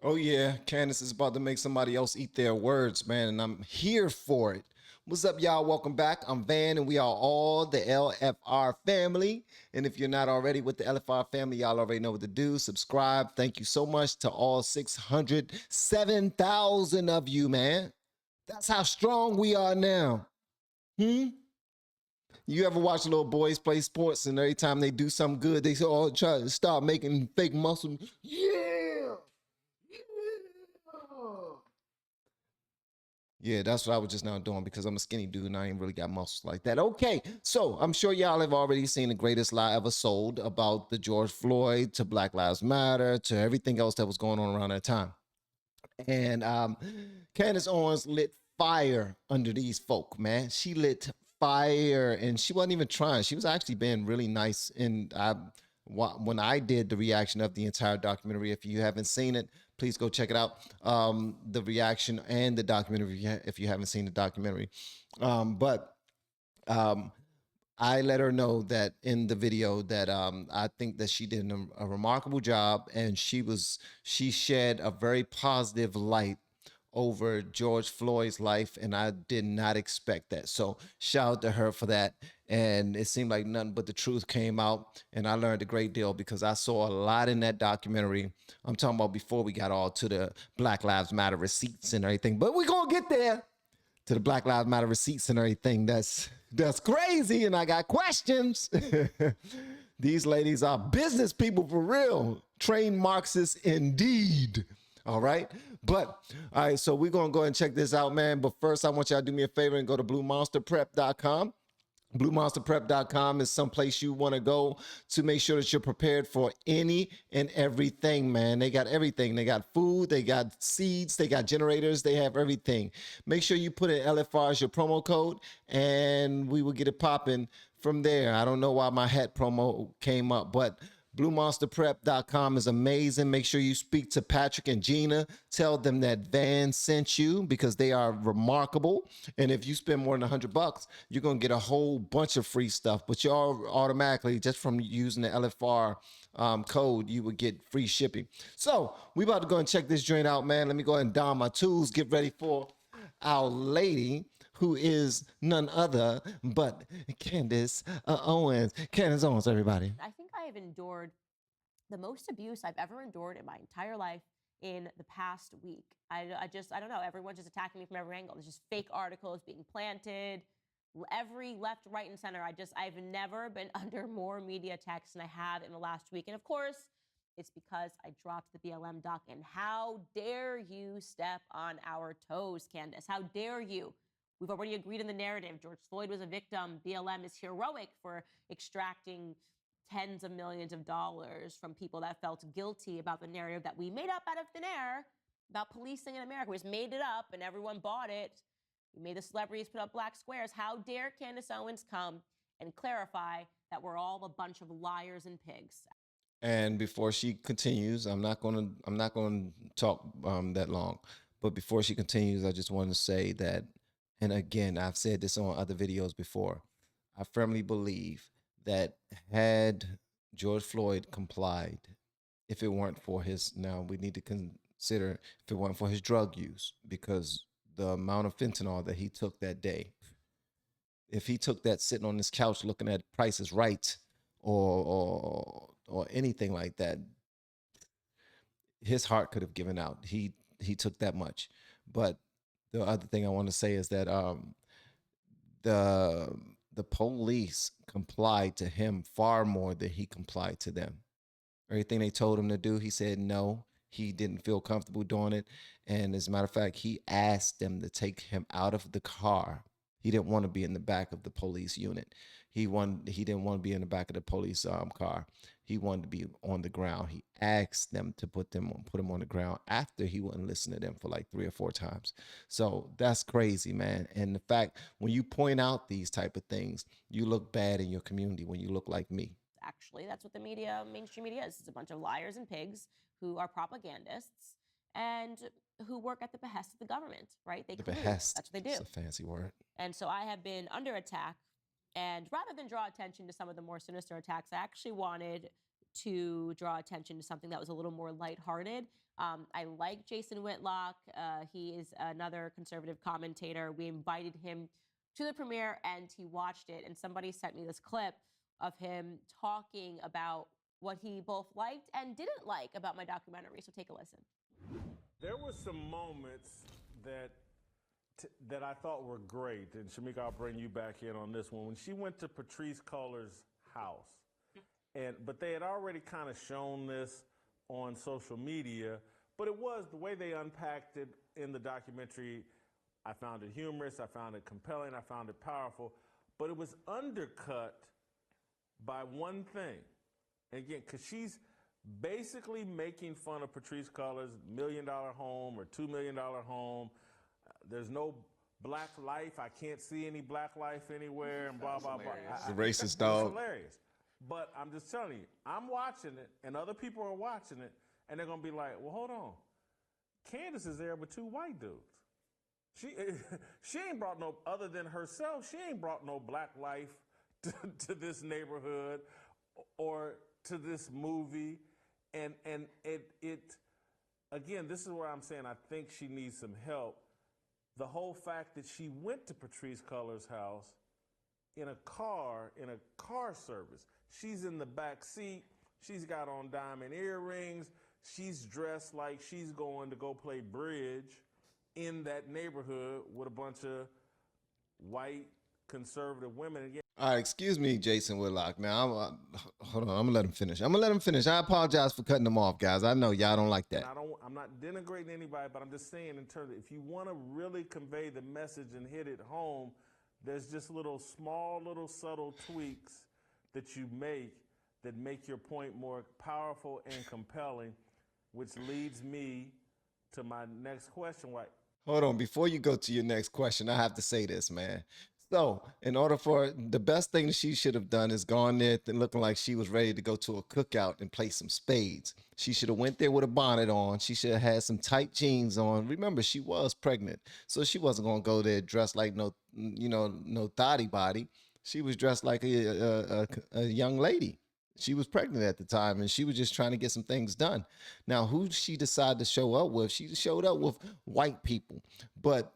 Oh yeah, Candace is about to make somebody else eat their words, man, and I'm here for it. What's up, y'all? Welcome back. I'm Van, and we are all the LFR family. And if you're not already with the LFR family, y'all already know what to do. Subscribe. Thank you so much to all 607,000 of you, man. That's how strong we are now. You ever watch little boys play sports, and every time they do something good, they say, "Oh, try to start making fake muscle." Yeah. Yeah, that's what I was just now doing because I'm a skinny dude and I ain't really got muscles like that. Okay, so I'm sure y'all have already seen the greatest lie ever sold about the George Floyd to Black Lives Matter to everything else that was going on around that time. And Candace Owens lit fire under these folk, man. She lit fire and she wasn't even trying. She was actually being really nice. And when I did the reaction of the entire documentary, if you haven't seen it, please go check it out. The reaction and the documentary, if you haven't seen the documentary. But um, I let her know that in the video that I think that she did a remarkable job, and she shed a very positive light over George Floyd's life, and I did not expect that. So shout out to her for that. And it seemed like nothing but the truth came out, and I learned a great deal because I saw a lot in that documentary. I'm talking about before we got all to the Black Lives Matter receipts and everything, but we're gonna get there to the Black Lives Matter receipts and everything. That's crazy, and I got questions. These ladies are business people for real, trained Marxists indeed. All right, but all right, so we're gonna go ahead and check this out, man. But first, I want y'all to do me a favor and go to BlueMonsterPrep.com. BlueMonsterPrep.com is someplace you want to go to make sure that you're prepared for any and everything, man. They got everything. They got food, they got seeds, they got generators, they have everything. Make sure you put in LFR as your promo code, and we will get it popping from there. I don't know why my hat promo came up, but BlueMonsterPrep.com is amazing. Make sure you speak to Patrick and Gina. Tell them that Van sent you because they are remarkable. And if you spend more than $100, you're gonna get a whole bunch of free stuff. But you all automatically, just from using the LFR code, you would get free shipping. So we about to go and check this joint out, man. Let me go ahead and don my tools. Get ready for our lady, who is none other but Candace Owens. Candace Owens, everybody. I think I have endured the most abuse I've ever endured in my entire life in the past week. I don't know. Everyone's just attacking me from every angle. There's just fake articles being planted, every left, right, and center. I've never been under more media attacks than I have in the last week. And of course, it's because I dropped the BLM doc. And how dare you step on our toes, Candace? How dare you? We've already agreed in the narrative. George Floyd was a victim. BLM is heroic for extracting tens of millions of dollars from people that felt guilty about the narrative that we made up out of thin air about policing in America. We just made it up and everyone bought it. We made the celebrities put up black squares. How dare Candace Owens come and clarify that we're all a bunch of liars and pigs? And before she continues, I'm not going to talk that long. But before she continues, I just want to say that, and again, I've said this on other videos before. I firmly believe that had George Floyd complied, if it weren't for his, now we need to consider if it weren't for his drug use, because the amount of fentanyl that he took that day, if he took that sitting on his couch looking at Price is Right or anything like that, his heart could have given out. He took that much. But the other thing I want to say is that the the police complied to him far more than he complied to them. Everything they told him to do, he said no. He didn't feel comfortable doing it. And as a matter of fact, he asked them to take him out of the car. He didn't want to be in the back of the police unit. He didn't want to be in the back of the police car. He wanted to be on the ground. He asked them to put him on the ground after he wouldn't listen to them for like 3 or 4 times. So that's crazy, man. And the fact, when you point out these type of things, you look bad in your community when you look like me. Actually, that's what the media, mainstream media is. It's a bunch of liars and pigs who are propagandists and who work at the behest of the government, right? They The collude. behest. That's what they do. It's a fancy word. And so I have been under attack. And rather than draw attention to some of the more sinister attacks, I actually wanted to draw attention to something that was a little more lighthearted. I like Jason Whitlock. He is another conservative commentator. We invited him to the premiere and he watched it. And somebody sent me this clip of him talking about what he both liked and didn't like about my documentary. So take a listen. There were some moments that I thought were great, and Shamika, I'll bring you back in on this one. When she went to Patrice Cullors' house, but they had already kind of shown this on social media, but it was the way they unpacked it in the documentary. I found it humorous, I found it compelling, I found it powerful, but it was undercut by one thing. Again, because she's basically making fun of Patrice Cullors' $1 million home or $2 million home. There's no black life. I can't see any black life anywhere, and blah, blah, blah. It's a racist dog. It's hilarious. But I'm just telling you, I'm watching it, and other people are watching it, and they're going to be like, well, hold on. Candace is there with two white dudes. She ain't brought no, other than herself, she ain't brought no black life to this neighborhood or to this movie. And it again, this is where I'm saying I think she needs some help. The whole fact that she went to Patrice Cullors' house in a car service. She's in the back seat. She's got on diamond earrings. She's dressed like she's going to go play bridge in that neighborhood with a bunch of white conservative women. Again, All right, excuse me, Jason Whitlock. Now, hold on, I'm gonna let him finish. I apologize for cutting him off, guys. I know y'all don't like that. I'm not denigrating anybody, but I'm just saying in terms of if you want to really convey the message and hit it home, there's just small little subtle tweaks that you make that make your point more powerful and compelling, which leads me to my next question. Hold on, before you go to your next question, I have to say this, man. So, in order for the best thing that she should have done is gone there looking like she was ready to go to a cookout and play some spades. She should have went there with a bonnet on. She should have had some tight jeans on. Remember, she was pregnant, so she wasn't gonna go there dressed like no thotty body. She was dressed like a young lady. She was pregnant at the time, and she was just trying to get some things done. Now, who she decided to show up with? She showed up with white people, but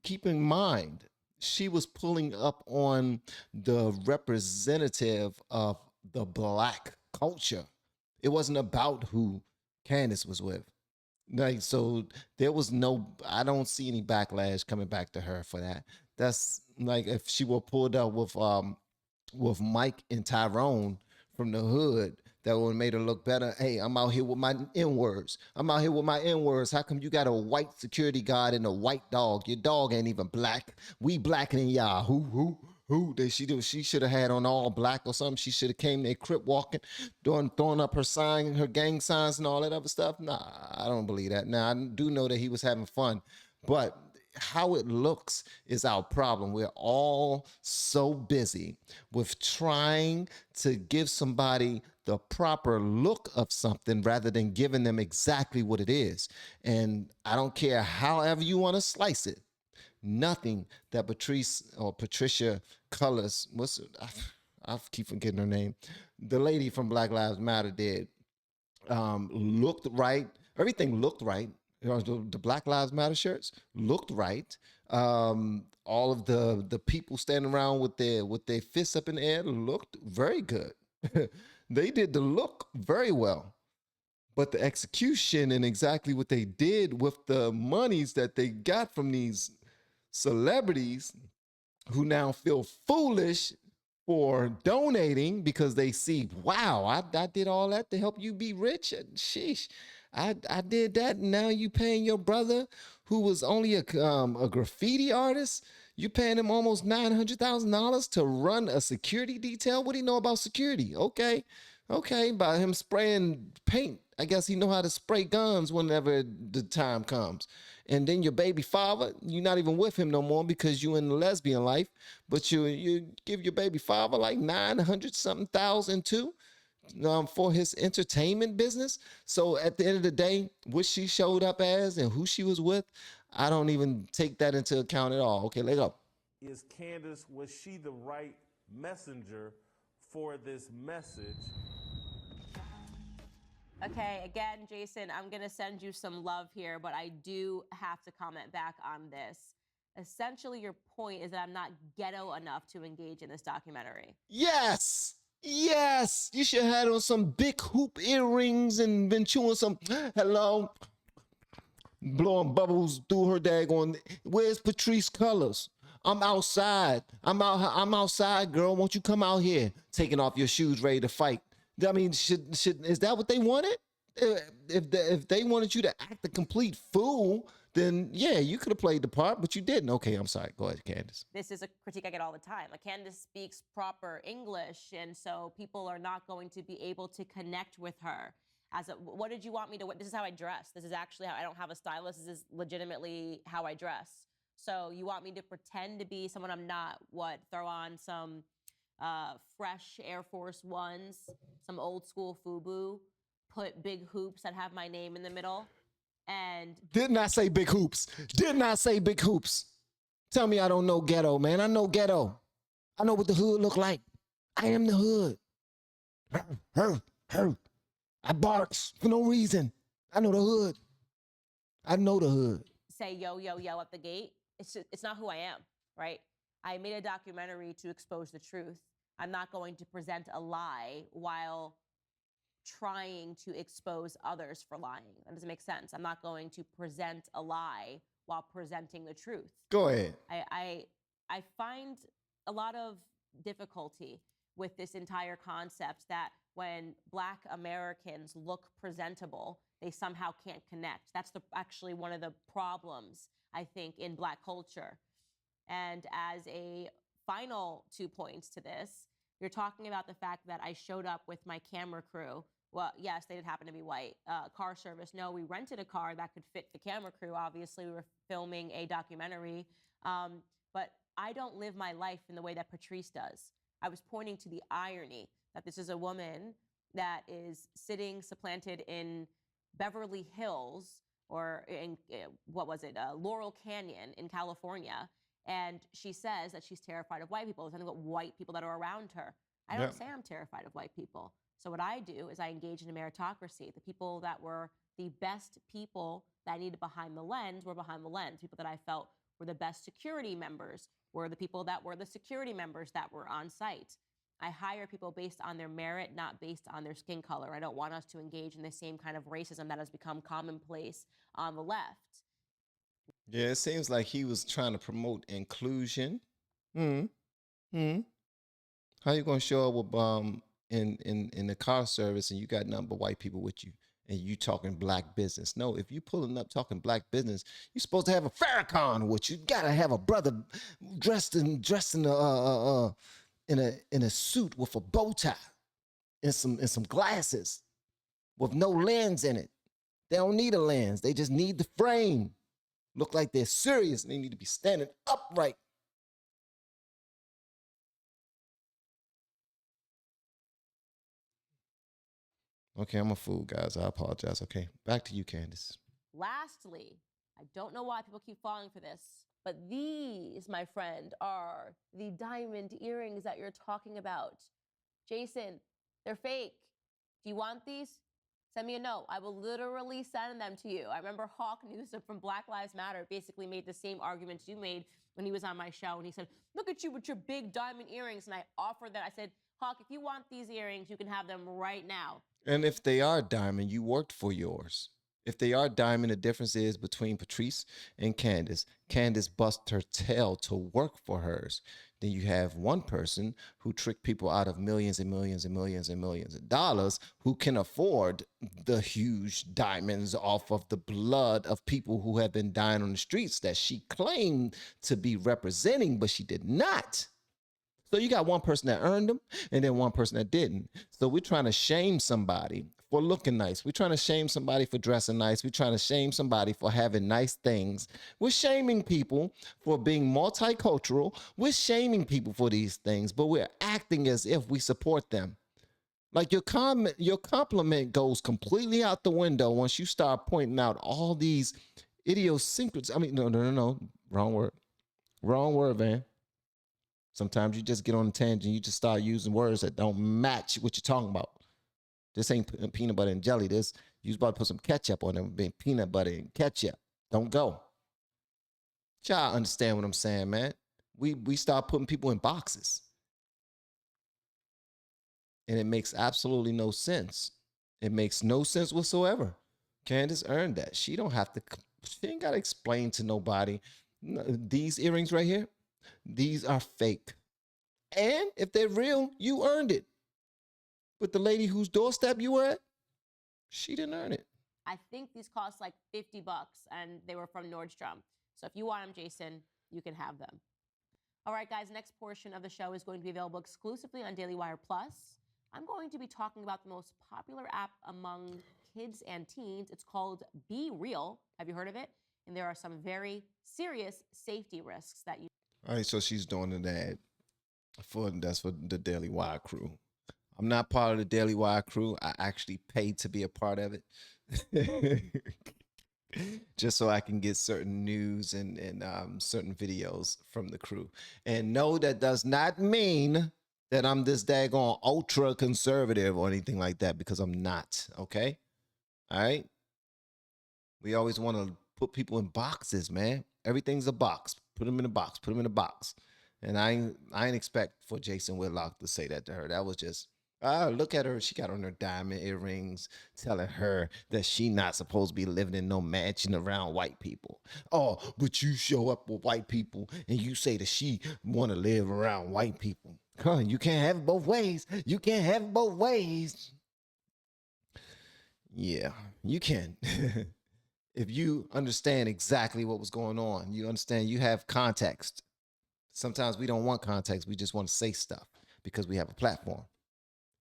keep in mind, she was pulling up on the representative of the black culture. It wasn't about who Candace was with. Like, so there was I don't see any backlash coming back to her for that. That's like if she were pulled up with Mike and Tyrone from the hood, that would have made her look better. Hey, I'm out here with my N-words. How come you got a white security guard and a white dog? Your dog ain't even black. We blacker than y'all. Who? She should have had on all black or something. She should have came there crip walking, throwing up her gang signs and all that other stuff. Nah, I don't believe that. Now, I do know that he was having fun, but how it looks is our problem. We're all so busy with trying to give somebody the proper look of something rather than giving them exactly what it is. And I don't care however you want to slice it. Nothing that Patricia Cullors, I keep forgetting her name, the lady from Black Lives Matter did, looked right. Everything looked right. The Black Lives Matter shirts looked right. All of the people standing around with their fists up in the air looked very good. They did the look very well. But the execution and exactly what they did with the monies that they got from these celebrities who now feel foolish for donating because they see, wow, I did all that to help you be rich. Sheesh. I did that, and now you paying your brother who was only a graffiti artist. You paying him almost $900,000 to run a security detail. What do you know about security? Okay, by him spraying paint. I guess he know how to spray guns whenever the time comes. And then your baby father, you're not even with him no more because you in the lesbian life, but you give your baby father like 900 something thousand too. For his entertainment business. So at the end of the day, what she showed up as and who she was with, I don't even take that into account at all. Okay, let's go. Is Candace, was she the right messenger for this message? Okay, again, Jason, I'm going to send you some love here, but I do have to comment back on this. Essentially, your point is that I'm not ghetto enough to engage in this documentary. Yes. Yes. You should have had on some big hoop earrings and been chewing some hello. Blowing bubbles through her daggone. Where's Patrice Colors? I'm outside. I'm outside, girl. Won't you come out here? Taking off your shoes, ready to fight. I mean, is that what they wanted? If they wanted you to act a complete fool, then yeah, you could have played the part, but you didn't. Okay, I'm sorry. Go ahead, Candace. This is a critique I get all the time. Like, Candace speaks proper English, and so people are not going to be able to connect with her. What did you want me to? This is how I dress. This is actually how I don't have a stylist. This is legitimately how I dress. So you want me to pretend to be someone I'm not? What? Throw on some fresh Air Force Ones, some old school FUBU, put big hoops that have my name in the middle, and did not say big hoops. Did not say big hoops. Tell me I don't know ghetto, man. I know ghetto. I know what the hood look like. I am the hood. Her. I barks for no reason. I know the hood. I know the hood. Say yo, yo, yo at the gate. It's not who I am, right? I made a documentary to expose the truth. I'm not going to present a lie while trying to expose others for lying. That doesn't make sense. I'm not going to present a lie while presenting the truth. Go ahead. I find a lot of difficulty with this entire concept that when Black Americans look presentable, they somehow can't connect. That's actually one of the problems, I think, in Black culture. And as a final 2 points to this, you're talking about the fact that I showed up with my camera crew. Well, yes, they did happen to be white. Car service, no, we rented a car that could fit the camera crew. Obviously, we were filming a documentary. But I don't live my life in the way that Patrice does. I was pointing to the irony that this is a woman that is sitting supplanted in Beverly Hills, or in, Laurel Canyon in California. And she says that she's terrified of white people. There's nothing but white people that are around her. I don't say I'm terrified of white people. So what I do is I engage in a meritocracy. The people that were the best people that I needed behind the lens were behind the lens. People that I felt were the best security members were the people that were the security members that were on site. I hire people based on their merit, not based on their skin color. I don't want us to engage in the same kind of racism that has become commonplace on the left. Yeah, it seems like he was trying to promote inclusion. How you gonna show up with in the car service and you got nothing but white people with you and you talking Black business? No, if you pulling up talking Black business, you're supposed to have a Farrakhan with you. You gotta have a brother dressed in a suit with a bow tie and some glasses with no lens in it. They don't need a lens. They just need the frame. Look like they're serious and they need to be standing upright. Okay, I'm a fool, guys. I apologize. Okay, back to you, Candace. Lastly, I don't know why people keep falling for this, but these, my friend, are the diamond earrings that you're talking about. Jason, they're fake. Do you want these? Send me a note. I will literally send them to you. I remember Hawk Newsom from Black Lives Matter basically made the same arguments you made when he was on my show. And he said, look at you with your big diamond earrings. And I offered that. I said, Hawk, if you want these earrings, you can have them right now. And if they are diamond, you worked for yours. If they are diamond, the difference is between Patrice and Candace. Candace bust her tail to work for hers. Then you have one person who tricked people out of millions and millions and millions and millions of dollars who can afford the huge diamonds off of the blood of people who have been dying on the streets that she claimed to be representing, but she did not. So you got one person that earned them and then one person that didn't. So we're trying to shame somebody for looking nice. We're trying to shame somebody for dressing nice. We're trying to shame somebody for having nice things. We're shaming people for being multicultural. We're shaming people for these things, but we're acting as if we support them. Like your compliment goes completely out the window once you start pointing out all these idiosyncrasies. I mean, no. Wrong word, man. Sometimes you just get on a tangent. You just start using words that don't match what you're talking about. This ain't peanut butter and jelly. This, you was about to put some ketchup on it, being peanut butter and ketchup. Don't go. Y'all understand what I'm saying, man? We start putting people in boxes. And it makes absolutely no sense. It makes no sense whatsoever. Candace earned that. She don't have to, she ain't got to explain to nobody. These earrings right here, these are fake. And if they're real, you earned it. But the lady whose doorstep you were at, she didn't earn it. I think these cost like $50 and they were from Nordstrom. So if you want them, Jason, you can have them. All right, guys, next portion of the show is going to be available exclusively on Daily Wire Plus. I'm going to be talking about the most popular app among kids and teens. It's called Be Real. Have you heard of it? And there are some very serious safety risks that you... All right, so she's doing an ad that's for the Daily Wire crew. I'm not part of the Daily Wire crew. I actually paid to be a part of it. Just so I can get certain news and certain videos from the crew. And no, that does not mean that I'm this daggone ultra conservative or anything like that, because I'm not, okay? All right? We always want to put people in boxes, man. Everything's a box. Put them in a box. Put them in a box. And I ain't expect for Jason Whitlock to say that to her. That was just, look at her. She got on her diamond earrings, telling her that she not supposed to be living in no mansion around white people. Oh, but you show up with white people and you say that she want to live around white people. Huh, you can't have it both ways. You can't have it both ways. Yeah, you can. If you understand exactly what was going on, you understand, you have context. Sometimes we don't want context. We just want to say stuff because we have a platform.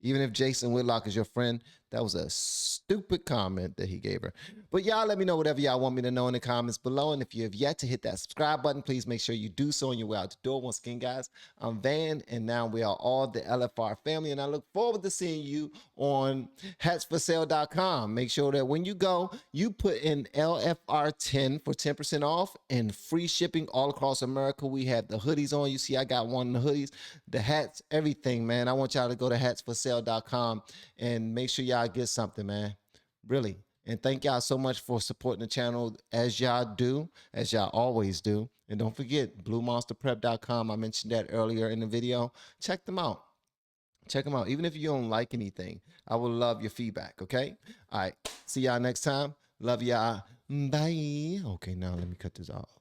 Even if Jason Whitlock is your friend, that was a stupid comment that he gave her. But y'all let me know whatever y'all want me to know in the comments below. And if you have yet to hit that subscribe button, please make sure you do so on your way out the door. Once again, guys, I'm Van, and now we are all the LFR family. And I look forward to seeing you on hatsforsale.com. Make sure that when you go, you put in LFR10 for 10% off and free shipping all across America. We have the hoodies on. You see, I got one of the hoodies, the hats, everything, man. I want y'all to go to hatsforsale.com and make sure y'all get something, man. Really. And thank y'all so much for supporting the channel as y'all do, as y'all always do. And don't forget, bluemonsterprep.com. I mentioned that earlier in the video. Check them out. Check them out. Even if you don't like anything, I would love your feedback, okay? All right. See y'all next time. Love y'all. Bye. Okay, now let me cut this off.